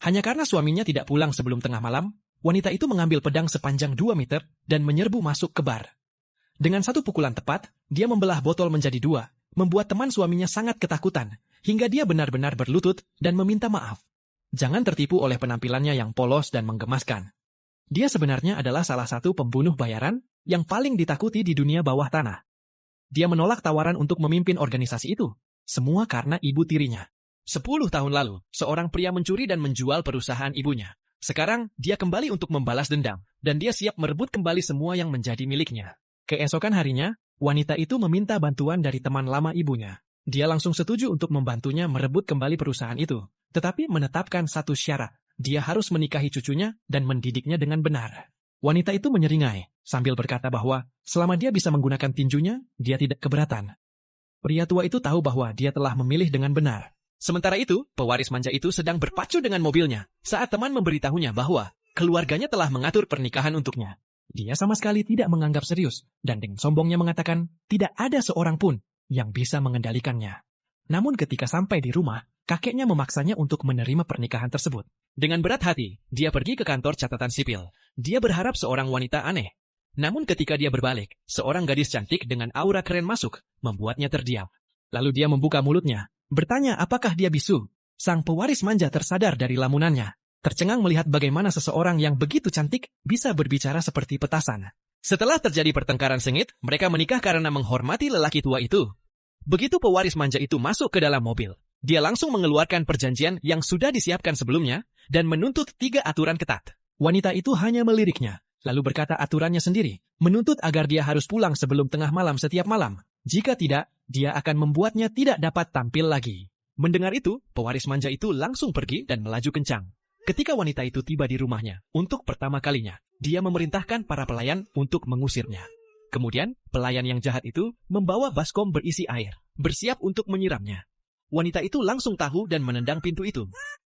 Hanya karena suaminya tidak pulang sebelum tengah malam, wanita itu mengambil pedang sepanjang 2 meter dan menyerbu masuk ke bar. Dengan satu pukulan tepat, dia membelah botol menjadi 2, membuat teman suaminya sangat ketakutan, hingga dia benar-benar berlutut dan meminta maaf. Jangan tertipu oleh penampilannya yang polos dan menggemaskan. Dia sebenarnya adalah salah satu pembunuh bayaran yang paling ditakuti di dunia bawah tanah. Dia menolak tawaran untuk memimpin organisasi itu, semua karena ibu tirinya. 10 tahun lalu, seorang pria mencuri dan menjual perusahaan ibunya. Sekarang, dia kembali untuk membalas dendam, dan dia siap merebut kembali semua yang menjadi miliknya. Keesokan harinya, wanita itu meminta bantuan dari teman lama ibunya. Dia langsung setuju untuk membantunya merebut kembali perusahaan itu, tetapi menetapkan satu syarat. Dia harus menikahi cucunya dan mendidiknya dengan benar. Wanita itu menyeringai, sambil berkata bahwa selama dia bisa menggunakan tinjunya, dia tidak keberatan. Pria tua itu tahu bahwa dia telah memilih dengan benar. Sementara itu, pewaris manja itu sedang berpacu dengan mobilnya saat teman memberitahunya bahwa keluarganya telah mengatur pernikahan untuknya. Dia sama sekali tidak menganggap serius dan dengan sombongnya mengatakan tidak ada seorang pun yang bisa mengendalikannya. Namun ketika sampai di rumah, kakeknya memaksanya untuk menerima pernikahan tersebut. Dengan berat hati, dia pergi ke kantor catatan sipil. Dia berharap seorang wanita aneh. Namun ketika dia berbalik, seorang gadis cantik dengan aura keren masuk, membuatnya terdiam. Lalu dia membuka mulutnya, bertanya apakah dia bisu. Sang pewaris manja tersadar dari lamunannya, tercengang melihat bagaimana seseorang yang begitu cantik bisa berbicara seperti petasan. Setelah terjadi pertengkaran sengit, mereka menikah karena menghormati lelaki tua itu. Begitu pewaris manja itu masuk ke dalam mobil, dia langsung mengeluarkan perjanjian yang sudah disiapkan sebelumnya dan menuntut 3 aturan ketat. Wanita itu hanya meliriknya, lalu berkata aturannya sendiri, menuntut agar dia harus pulang sebelum tengah malam setiap malam. Jika tidak, dia akan membuatnya tidak dapat tampil lagi. Mendengar itu, pewaris manja itu langsung pergi dan melaju kencang. Ketika wanita itu tiba di rumahnya, untuk pertama kalinya, dia memerintahkan para pelayan untuk mengusirnya. Kemudian, pelayan yang jahat itu membawa baskom berisi air, bersiap untuk menyiramnya. Wanita itu langsung tahu dan menendang pintu itu.